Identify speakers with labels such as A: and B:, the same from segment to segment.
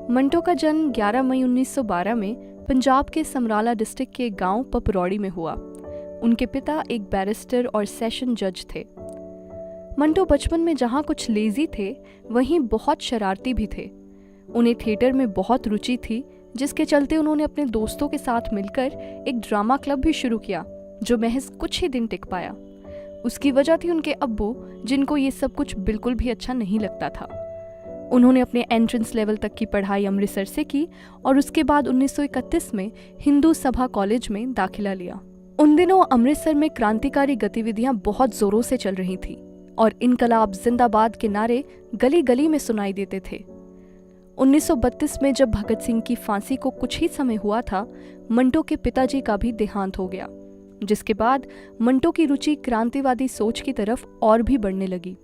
A: मंटो का जन्म 11 मई 1912 में पंजाब के समराला डिस्ट्रिक्ट के गांव पपरौड़ी में हुआ। उनके पिता एक बैरिस्टर और सेशन जज थे। मंटो बचपन में जहां कुछ लेजी थे, वहीं बहुत शरारती भी थे। उन्हें थिएटर में बहुत रुचि थी, जिसके चलते उन्होंने अपने दोस्तों के साथ मिलकर एक ड्रामा क्लब भी शुरू किया, जो महज कुछ ही दिन टिक पाया। उसकी वजह थी उनके अब्बू, जिनको ये सब कुछ बिल्कुल भी अच्छा नहीं लगता था। उन्होंने अपने एंट्रेंस लेवल तक की पढ़ाई अमृतसर से की और उसके बाद 1931 में हिंदू सभा कॉलेज में दाखिला लिया। उन दिनों अमृतसर में क्रांतिकारी गतिविधियां बहुत जोरों से चल रही थीं और इनकलाब जिंदाबाद के नारे गली गली में सुनाई देते थे। 1932 में जब भगत सिंह की फांसी को कुछ ही समय हुआ था, मंटो के पिताजी का भी देहांत हो गया, जिसके बाद मंटो की रुचि क्रांतिवादी सोच की तरफ और भी बढ़ने लगी।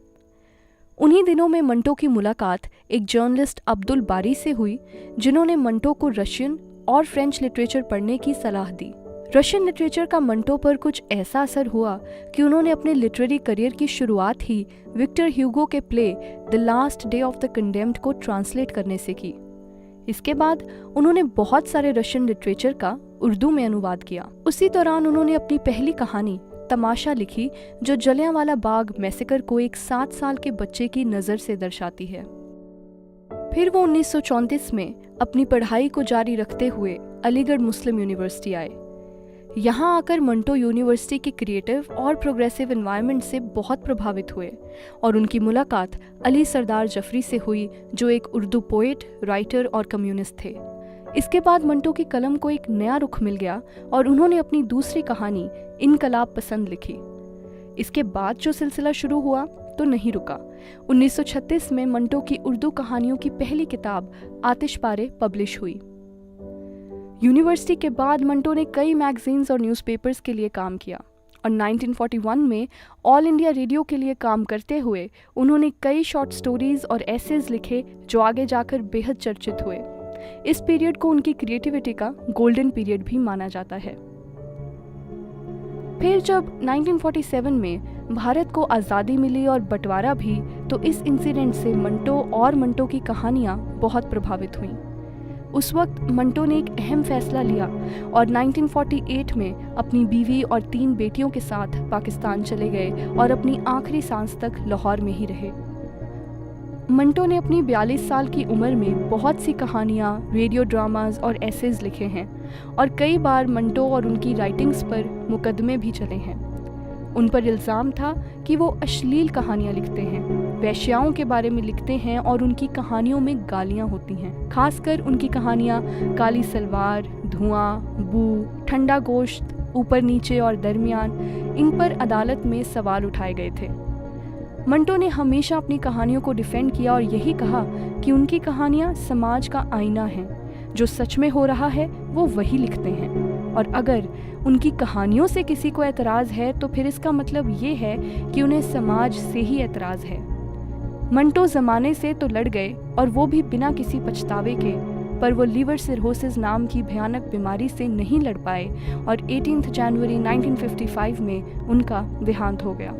A: उन्हीं दिनों में मंटो की मुलाकात एक जर्नलिस्ट अब्दुल बारी से हुई, जिन्होंने मंटो को रशियन और फ्रेंच लिटरेचर पढ़ने की सलाह दी। रशियन लिटरेचर का मंटो पर कुछ ऐसा असर हुआ कि उन्होंने अपने लिटरेरी करियर की शुरुआत ही विक्टर ह्यूगो के play the last day of the condemned को ट्रांसलेट करने से की। इसके बाद उन्होंने बहुत सारे रशियन लिटरेचर का उर्दू में अनुवाद किया। उसी दौरान उन्होंने अपनी पहली कहानी तमाशा लिखी, जो जलियांवाला बाग मैसेकर को एक 7 साल के बच्चे की नज़र से दर्शाती है। फिर वो 1934 में अपनी पढ़ाई को जारी रखते हुए अलीगढ़ मुस्लिम यूनिवर्सिटी आए। यहाँ आकर मंटो यूनिवर्सिटी के क्रिएटिव और प्रोग्रेसिव एनवायरनमेंट से बहुत प्रभावित हुए और उनकी मुलाकात अली सरदार जफरी से हुई, जो एक उर्दू पोएट, राइटर और कम्युनिस्ट थे। इसके बाद मंटो की कलम को एक नया रुख मिल गया और उन्होंने अपनी दूसरी कहानी इनकलाब पसंद लिखी। इसके बाद जो सिलसिला शुरू हुआ तो नहीं रुका। 1936 में मंटो की उर्दू कहानियों की पहली किताब आतिशपारे पब्लिश हुई। यूनिवर्सिटी के बाद मंटो ने कई मैगजीन्स और न्यूज़पेपर्स के लिए काम किया और 1941 में ऑल इंडिया रेडियो के लिए काम करते हुए उन्होंने कई शॉर्ट स्टोरीज और एसेज लिखे, जो आगे जाकर बेहद चर्चित हुए। इस पीरियड को उनकी क्रिएटिविटी का गोल्डन पीरियड भी माना जाता है। फिर जब 1947 में भारत को आज़ादी मिली और बंटवारा भी, तो इस इंसिडेंट से मंटो और मंटो की कहानियां बहुत प्रभावित हुईं। उस वक्त मंटो ने एक अहम फैसला लिया और 1948 में अपनी बीवी और 3 बेटियों के साथ पाकिस्तान चले गए और अपनी आखिरी सांस तक लाहौर में ही रहे। मंटो ने अपनी 42 साल की उम्र में बहुत सी कहानियाँ, रेडियो ड्रामाज और एसेज लिखे हैं और कई बार मंटो और उनकी राइटिंग्स पर मुकदमे भी चले हैं। उन पर इल्ज़ाम था कि वो अश्लील कहानियाँ लिखते हैं, वेश्याओं के बारे में लिखते हैं और उनकी कहानियों में गालियाँ होती हैं। खासकर उनकी कहानियाँ काली सलवार, धुआं, बू, ठंडा गोश्त, ऊपर नीचे और दरमियान, इन पर अदालत में सवाल उठाए गए थे। मंटो ने हमेशा अपनी कहानियों को डिफेंड किया और यही कहा कि उनकी कहानियाँ समाज का आईना हैं, जो सच में हो रहा है वो वही लिखते हैं, और अगर उनकी कहानियों से किसी को एतराज़ है तो फिर इसका मतलब ये है कि उन्हें समाज से ही एतराज़ है। मंटो ज़माने से तो लड़ गए और वो भी बिना किसी पछतावे के, पर वो लीवर सिरोसिस नाम की भयानक बीमारी से नहीं लड़ पाए और 18 जनवरी 1955 में उनका देहांत हो गया।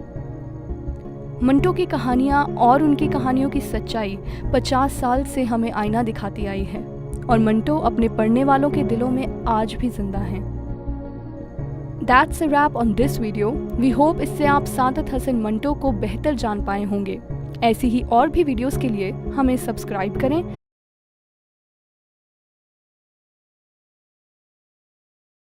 A: मंटो की कहानियाँ और उनकी कहानियों की सच्चाई 50 साल से हमें आईना दिखाती आई है और मंटो अपने पढ़ने वालों के दिलों में आज भी जिंदा हैं। That's a wrap on this video. We hope इससे आप सादत हसन मंटो को बेहतर जान पाए होंगे। ऐसी ही और भी वीडियोस के लिए हमें सब्सक्राइब करें